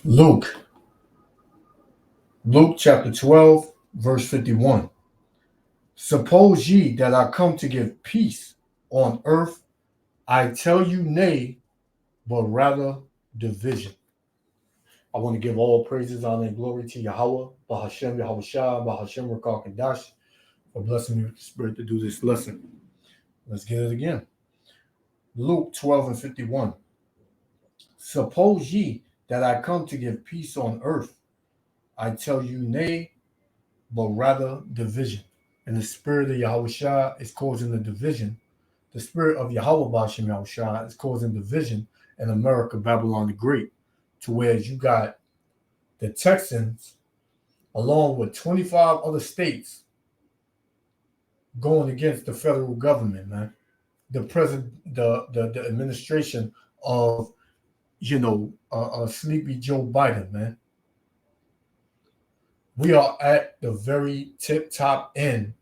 Luke, Luke chapter 12, verse 51. Suppose ye that I come to give peace on earth, I tell you nay, but rather division. I want to give all praises, honor, and glory to Yahweh, Bahashem, Yahweh Shah, Bahashem, Rakak, and Dash, for blessing me with the spirit to do this lesson. Let's get it again. Luke 12 and 51. Suppose ye that I come to give peace on earth, I tell you nay, but rather division. And the spirit of Yahweh Shah is causing the division. The spirit of Yahweh Bashem Yahweh Shah is causing division in America, Babylon the Great, to where you got the Texans, along with 25 other states, going against the federal government, man. The president, the administration of, sleepy Joe Biden, man. We are at the very tip top end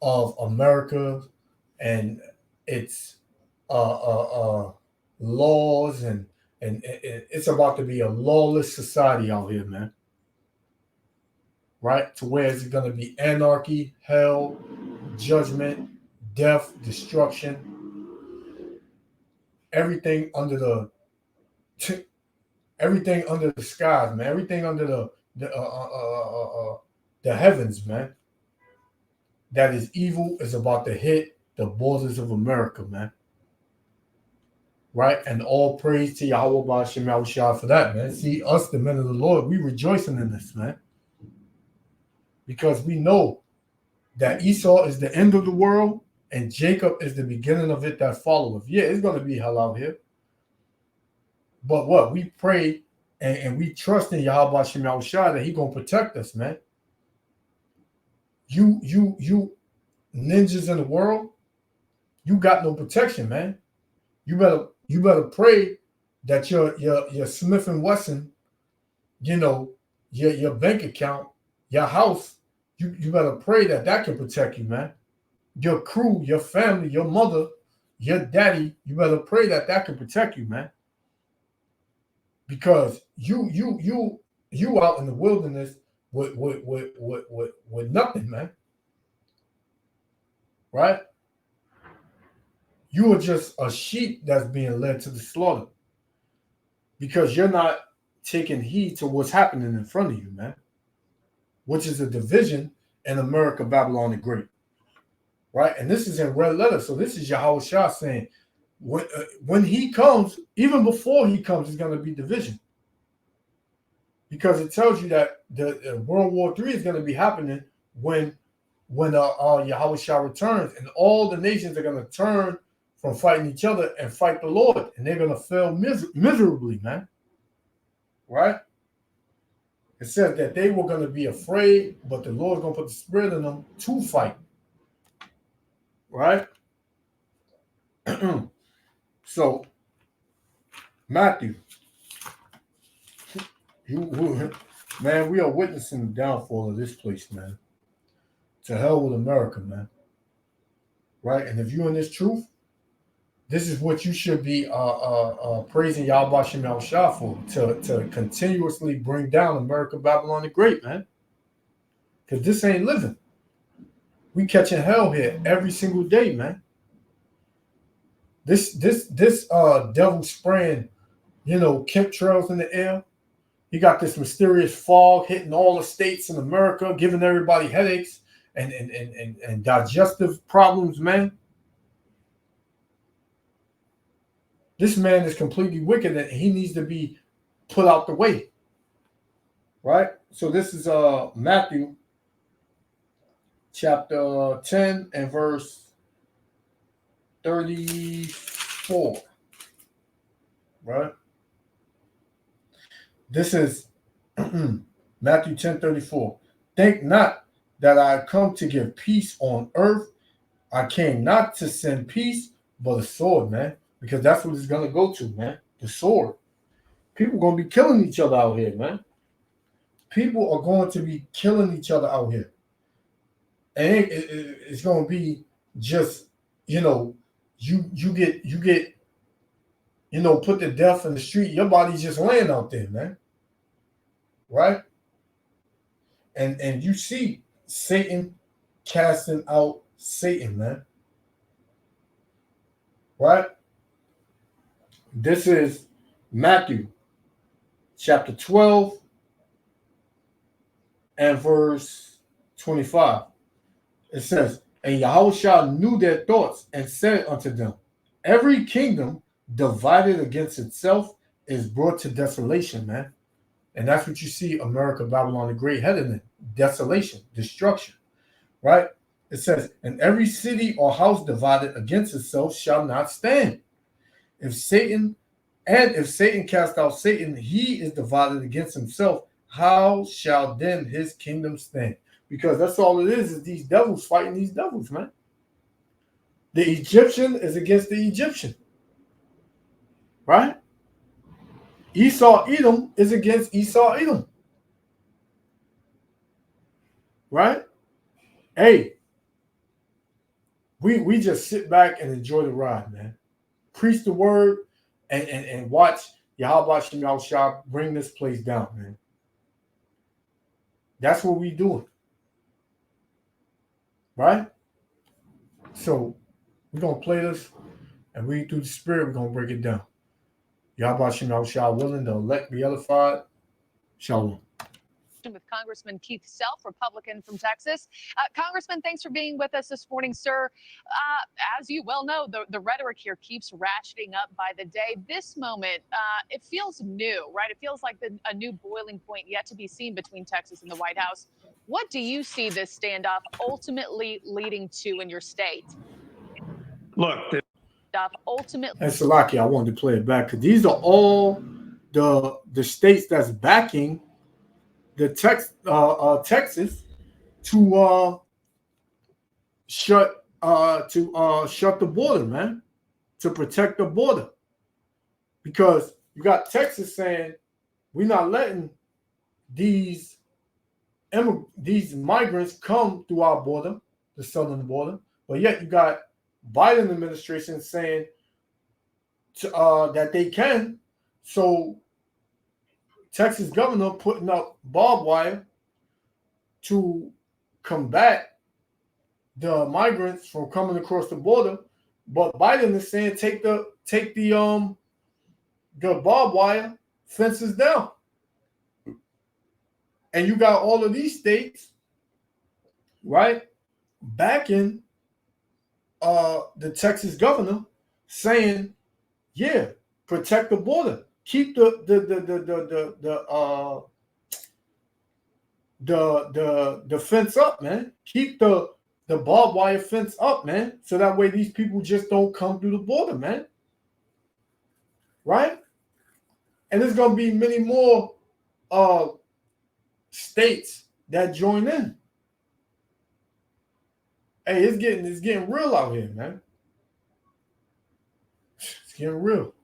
of America and its laws, and it's about to be a lawless society out here, man. Right? To where it's going to be anarchy, hell, judgment, death, destruction, everything under the skies, man. Everything under the heavens, man. That is evil is about to hit the borders of America, man. Right? And all praise to Yahweh Ba'ashem Yahushua for that, man. See, us, the men of the Lord, we rejoicing in this, man. Because we know that Esau is the end of the world and Jacob is the beginning of it that followeth. Yeah, it's going to be hell out here. But what? We pray and we trust in Yahweh Ba'ashem Yahushua that he going to protect us, man. You ninjas in the world, you got no protection, man. You better pray that your Smith and Wesson, your bank account, your house, you better pray that can protect you, man. Your crew, your family, your mother, your daddy, you better pray that can protect you, man. Because you out in the wilderness with nothing, man. Right? You are just a sheep that's being led to the slaughter because you're not taking heed to what's happening in front of you, man, which is a division in America, Babylon the Great, right? And this is in red letters. So this is Yahweh Shah saying, when he comes, even before he comes, it's going to be division, because it tells you that the World War III is going to be happening when Yahweh Shah returns, and all the nations are going to turn from fighting each other and fight the Lord, and they're going to fail miserably, man. Right? It says that they were going to be afraid, but the Lord's going to put the spirit in them to fight. Right? So, Matthew, man, we are witnessing the downfall of this place, man. To hell with America, man. Right? And if you're in this truth, this is what you should be praising Yahweh Shem Yahushua for, to continuously bring down America, Babylon the Great, man. Because this ain't living. We catching hell here every single day, man. This devil spraying, chemtrails in the air. He got this mysterious fog hitting all the states in America, giving everybody headaches and digestive problems, man. This man is completely wicked and he needs to be put out the way. Right? So this is Matthew chapter 10 and verse 34. Right? This is Matthew 10:34. Think not that I come to give peace on earth. I came not to send peace, but a sword, man. Because that's what it's going to go to, man. The sword. People are going to be killing each other out here, man. People are going to be killing each other out here. And it's going to be just, you get put to death in the street, your body's just laying out there, man. Right? And you see Satan casting out Satan, man. Right? This is Matthew chapter 12 and verse 25. It says, and Yahushua knew their thoughts and said unto them, every kingdom divided against itself is brought to desolation, man. And that's what you see America, Babylon the Great heading in. Desolation, destruction, right? It says, and every city or house divided against itself shall not stand. If Satan cast out Satan, he is divided against himself. How shall then his kingdom stand? Because that's all it is these devils fighting these devils, man. The Egyptian is against the Egyptian, right? Esau Edom is against Esau Edom, right? Hey, we just sit back and enjoy the ride, man. Preach the word and watch Yahweh Shem Yahushua bring this place down, man. That's what we doing, right? So we're going to play this and read through the spirit. We're going to break it down. Yahweh Shem Yahushua willing, the elect be edified. Shalom. With Congressman Keith Self, Republican from Texas. Congressman, thanks for being with us this morning, sir. As you well know, the rhetoric here keeps ratcheting up by the day. This moment, it feels new, right? It feels like a new boiling point yet to be seen between Texas and the White House. What do you see this standoff ultimately leading to in your state? Look, ultimately. And Salaki, I wanted to play it back because these are all the states that's backing the Texas to shut the border, man, to protect the border, because you got Texas saying we're not letting these migrants come through our border, the southern border, but yet you got Biden administration saying that they can. So Texas governor putting up barbed wire to combat the migrants from coming across the border, but Biden is saying take the barbed wire fences down. And you got all of these states, right, backing the Texas governor saying, yeah, protect the border. Keep the fence up, man. Keep the barbed wire fence up, man. So that way these people just don't come through the border, man. Right? And there's gonna be many more states that join in. Hey, it's getting real out here, man. It's getting real.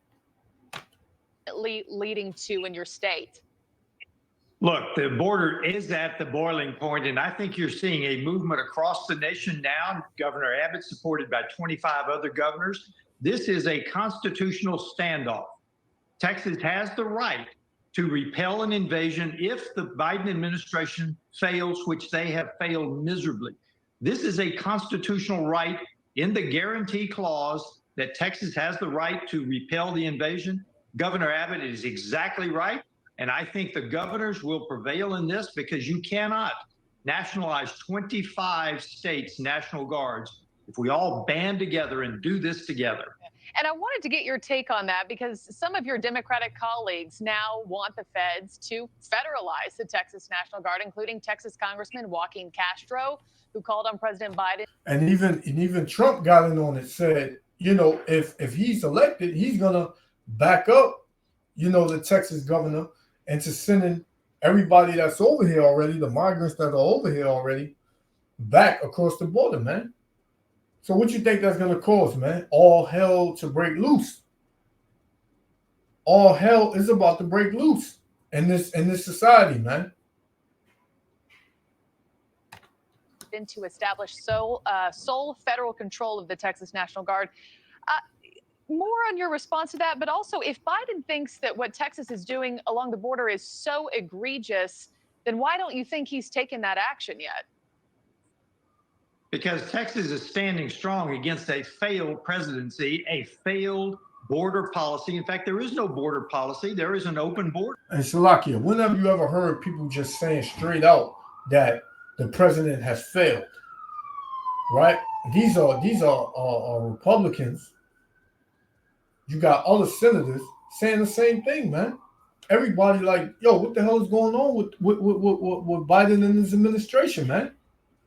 Leading to in your state? Look, the border is at the boiling point, and I think you're seeing a movement across the nation now. Governor Abbott, supported by 25 other governors. This is a constitutional standoff. Texas has the right to repel an invasion if the Biden administration fails, which they have failed miserably. This is a constitutional right in the guarantee clause that Texas has the right to repel the invasion. Governor Abbott is exactly right. And I think the governors will prevail in this, because you cannot nationalize 25 states' National Guards if we all band together and do this together. And I wanted to get your take on that, because some of your Democratic colleagues now want the feds to federalize the Texas National Guard, including Texas Congressman Joaquin Castro, who called on President Biden. And even Trump got in on it, said, if he's elected, he's gonna back up, the Texas governor, and to sending everybody that's over here already, the migrants that are over here already, back across the border, man. So what you think that's gonna cause, man? All hell to break loose. All hell is about to break loose in this society, man. To establish sole federal control of the Texas National Guard. more on your response to that, but also if Biden thinks that what Texas is doing along the border is so egregious, then why don't you think he's taken that action yet? Because Texas is standing strong against a failed presidency, a failed border policy. In fact, there is no border policy. There is an open border. And Shalakia, when have you ever heard people just saying straight out that the president has failed? Right? These are Republicans. You got other senators saying the same thing, man. Everybody like, yo, what the hell is going on with Biden and his administration, man?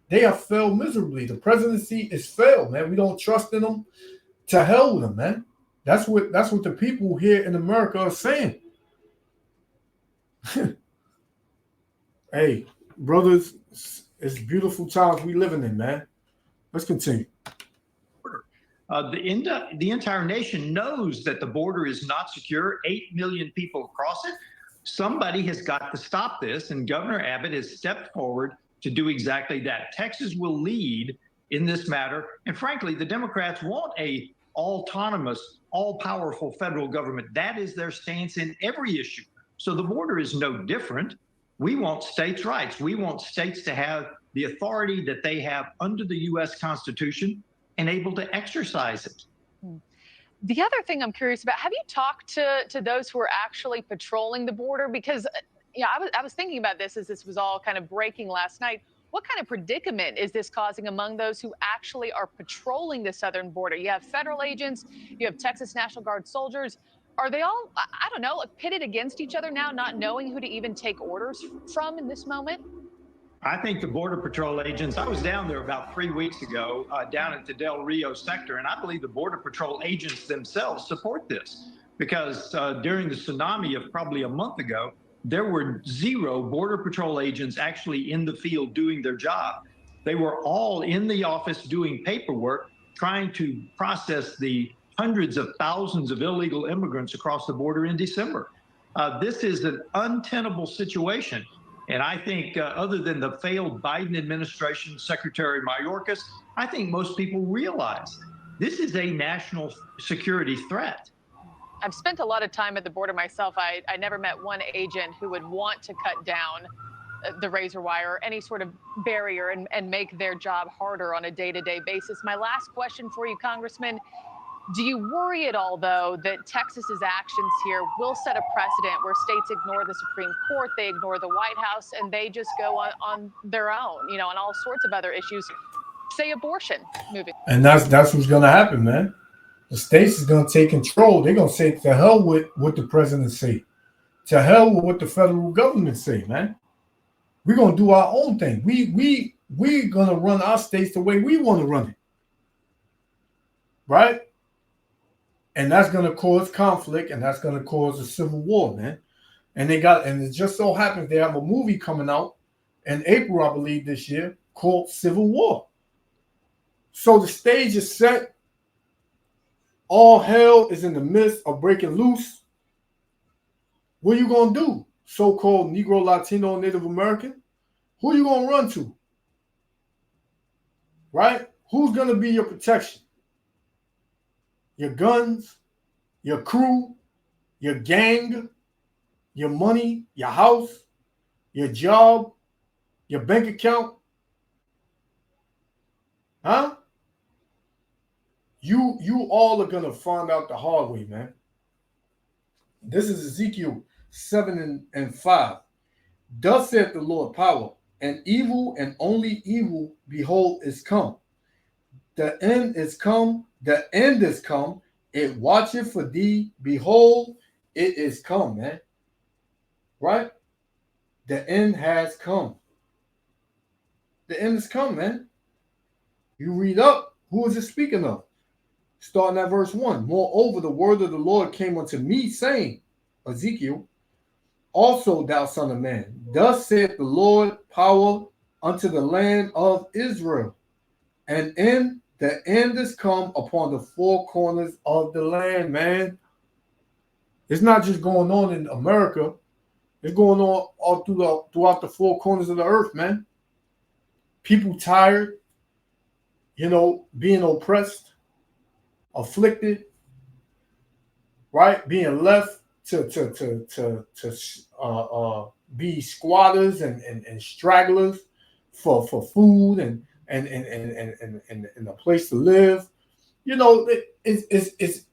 They have failed miserably. The presidency is failed, man. We don't trust in them. To hell with them, man. That's what the people here in America are saying. Hey, brothers, it's beautiful times we living in, man. Let's continue. The entire nation knows that the border is not secure. 8 million people cross it. Somebody has got to stop this, and Governor Abbott has stepped forward to do exactly that. Texas will lead in this matter, and frankly, the Democrats want a autonomous, all-powerful federal government. That is their stance in every issue. So the border is no different. We want states' rights. We want states to have the authority that they have under the U.S. Constitution and able to exercise it. The other thing I'm curious about, have you talked to those who are actually patrolling the border? Because I was thinking about this as this was all kind of breaking last night. What kind of predicament is this causing among those who actually are patrolling the southern border? You have federal agents, you have Texas National Guard soldiers. Are they all, I don't know, pitted against each other now, not knowing who to even take orders from in this moment? I think the Border Patrol agents, I was down there about 3 weeks ago, down at the Del Rio sector, and I believe the Border Patrol agents themselves support this because during the tsunami of probably a month ago, there were 0 Border Patrol agents actually in the field doing their job. They were all in the office doing paperwork, trying to process the hundreds of thousands of illegal immigrants across the border in December. This is an untenable situation. And I think other than the failed Biden administration, Secretary Mayorkas, I think most people realize this is a national security threat. I've spent a lot of time at the border myself. I never met one agent who would want to cut down the razor wire, any sort of barrier, and make their job harder on a day-to-day basis. My last question for you, Congressman, do you worry at all, though, that Texas's actions here will set a precedent where states ignore the Supreme Court, they ignore the White House, and they just go on their own, on all sorts of other issues, say abortion moving? And that's what's going to happen, man. The states is going to take control. They're going to say to hell with what the president say. To hell with what the federal government say, man. We're going to do our own thing. We're going to run our states the way we want to run it. Right? And that's going to cause conflict, and that's going to cause a civil war, man. And it just so happens they have a movie coming out in April, I believe, this year called Civil War. So the stage is set. All hell is in the midst of breaking loose. What are you going to do, so-called Negro, Latino, Native American? Who are you going to run to? Right? Who's going to be your protection? Your guns, your crew, your gang, your money, your house, your job, your bank account. Huh? You all are going to find out the hard way, man. This is Ezekiel 7:5. Thus saith the Lord power, and evil and only evil, behold, is come. The end is come. The end is come. It watcheth for thee. Behold, it is come, man. Right? The end has come. The end has come, man. You read up. Who is it speaking of? Starting at verse 1. Moreover, the word of the Lord came unto me, saying, Ezekiel, also thou son of man, thus saith the Lord power unto the land of Israel. And in the end is come upon the four corners of the land, man. It's not just going on in America. It's going on all throughout the four corners of the earth, man. People tired, being oppressed, afflicted, right? Being left to be squatters and stragglers for food and a place to live. You know, it's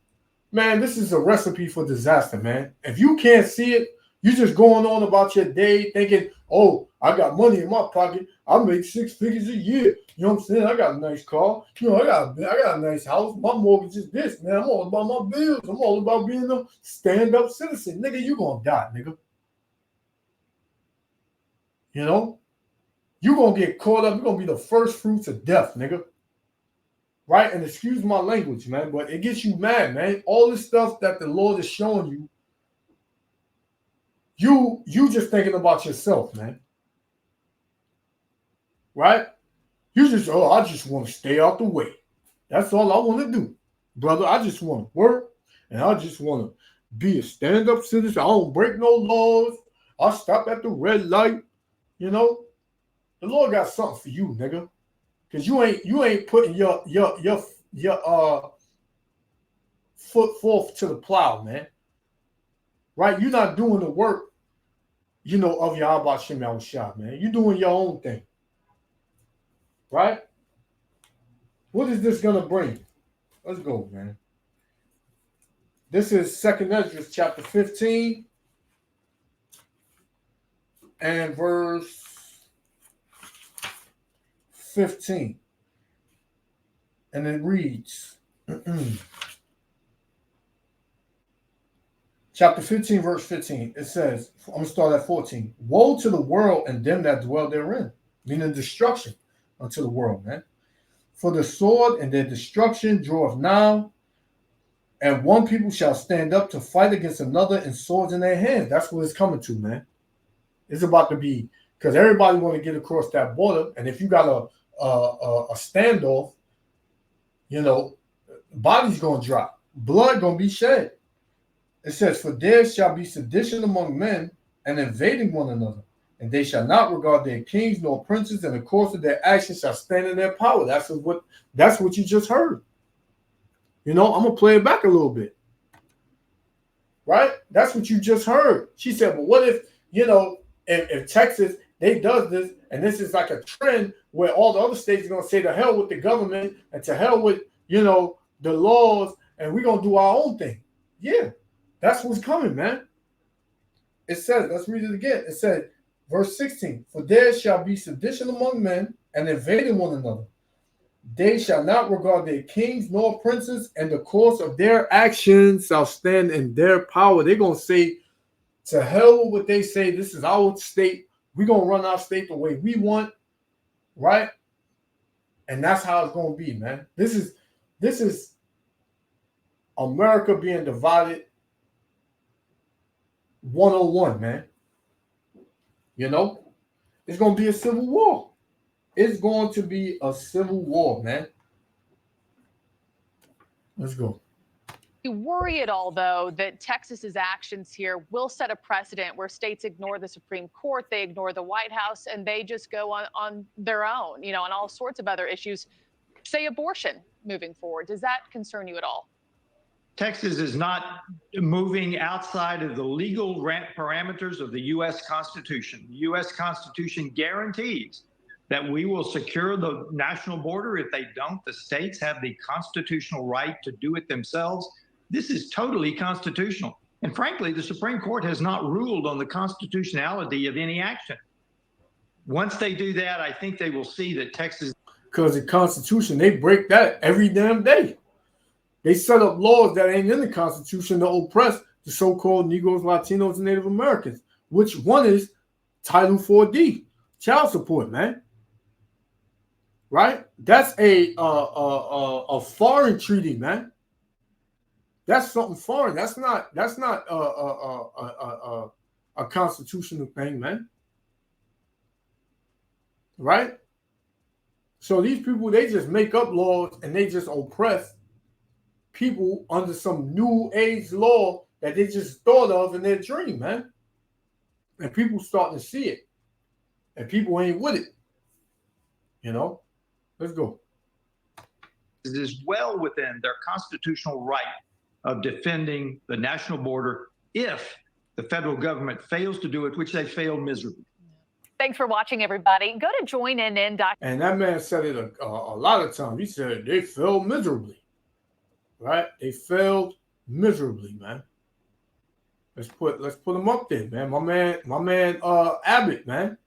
man, this is a recipe for disaster, man. If you can't see it, you just going on about your day thinking, oh, I got money in my pocket. I make 6 figures a year. You know what I'm saying? I got a nice car. You know, I got a nice house. My mortgage is this, man. I'm all about my bills. I'm all about being a stand-up citizen. Nigga, you gonna die, nigga. You know? You gonna get caught up. You're gonna be the first fruits of death, nigga. Right? And excuse my language, man, but it gets you mad, man. All this stuff that the Lord is showing you, you just thinking about yourself, man. Right? You just, oh, I just want to stay out the way. That's all I want to do. Brother, I just want to work and I just want to be a stand-up citizen. I don't break no laws. I stop at the red light. You know? The Lord got something for you, nigga. Cause you ain't putting your foot forth to the plow, man. Right? You're not doing the work, you know, of Yahweh Shem Yahushua, man. You're doing your own thing. Right? What is this gonna bring? Let's go, man. This is 2nd Ezra chapter 15 and verse 15. And it reads, chapter 15, verse 15. It says, I'm going to start at 14. Woe to the world and them that dwell therein, meaning destruction unto the world, man. For the sword and their destruction draweth now, and one people shall stand up to fight against another and swords in their hands. That's what it's coming to, man. It's about to be, because everybody want to get across that border, and if you got a standoff, you know, body's gonna drop, blood gonna be shed. It says, for there shall be sedition among men and invading one another, and they shall not regard their kings nor princes, and the course of their actions shall stand in their power. That's what you just heard. You know, I'm gonna play it back a little bit. Right? That's what you just heard. She said, but what if, you know, if Texas, they does this, and this is like a trend where all the other states are going to say to hell with the government and to hell with, you know, the laws, and we're going to do our own thing. Yeah, that's what's coming, man. It says, let's read it again. It said, verse 16, for there shall be sedition among men and invading one another. They shall not regard their kings nor princes, and the course of their actions shall stand in their power. They're going to say, to hell with what they say. This is our state. We're going to run our state the way we want, right? And that's how it's going to be, man. This is America being divided 101, man. You know? It's going to be a civil war. It's going to be a civil war, man. Let's go. You worry at all, though, that Texas's actions here will set a precedent where states ignore the Supreme Court, they ignore the White House, and they just go on their own, you know, on all sorts of other issues, say abortion moving forward. Does that concern you at all? Texas is not moving outside of the legal parameters of the U.S. Constitution. The U.S. Constitution guarantees that we will secure the national border. If they don't, the states have the constitutional right to do it themselves. This is totally constitutional. And frankly, the Supreme Court has not ruled on the constitutionality of any action. Once they do that, I think they will see that Texas... Because the Constitution, they break that every damn day. They set up laws that ain't in the Constitution to oppress the so-called Negroes, Latinos, and Native Americans, which one is Title 4D, child support, man. Right? That's a foreign treaty, man. That's something foreign. That's not a constitutional thing, man. Right? So these people, they just make up laws and they just oppress people under some new age law that they just thought of in their dream, man. And people starting to see it. And people ain't with it. You know? Let's go. It is well within their constitutional right of defending the national border if the federal government fails to do it, which they failed miserably. Thanks for watching, everybody. Go to joinnn.com. And that man said it a lot of times. He said they failed miserably, right? They failed miserably, man. Let's put him up there, man. My man, Abbott, man.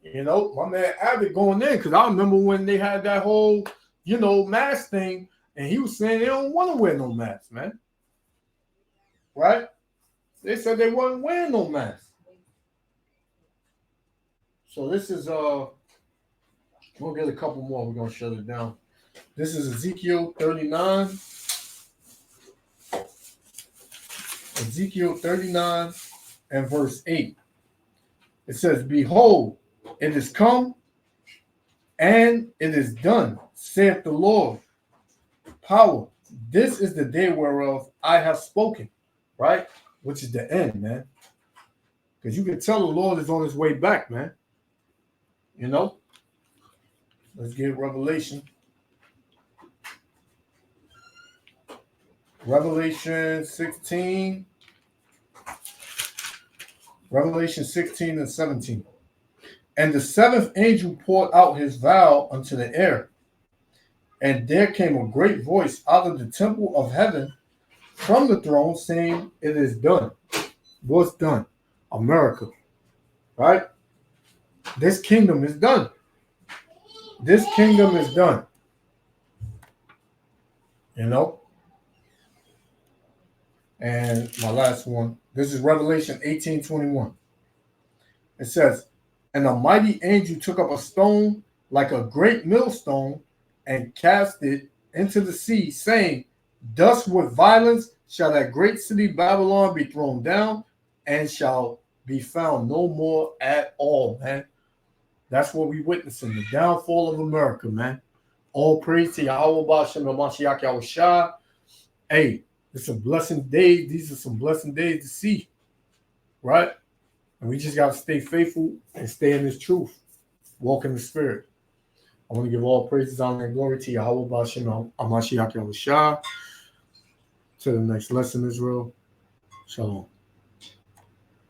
You know, my man Abbott going in, because I remember when they had that whole, mask thing, and he was saying they don't want to wear no mask, man. Right? They said they wasn't wearing no mask. So this is we'll get a couple more. We're gonna shut it down. This is Ezekiel 39. Ezekiel 39 and verse 8. It says, "Behold, it is come, and it is done, saith the Lord. Power. This is the day whereof I have spoken." Right? Which is the end, man. Because you can tell the Lord is on his way back, man. Let's get Revelation. Revelation 16. Revelation 16 and 17. "And the seventh angel poured out his vial unto the air. And there came a great voice out of the temple of heaven from the throne, saying, It is done." What's done? America. Right? This kingdom is done. This kingdom is done. And my last one. This is Revelation 18:21. It says, "And a mighty angel took up a stone like a great millstone and cast it into the sea, saying, Thus with violence shall that great city Babylon be thrown down, and shall be found no more at all," man. That's what we witnessing, the downfall of America, man. All praise to Yahweh B'Shem Mashiach Yahushua. Hey, it's a blessing day. These are some blessing days to see, right? And we just got to stay faithful and stay in this truth. Walk in the spirit. I want to give all praises, honor, and glory to Yahweh B'Shem Mashiach Yahushua. To the next lesson, Israel. Shalom.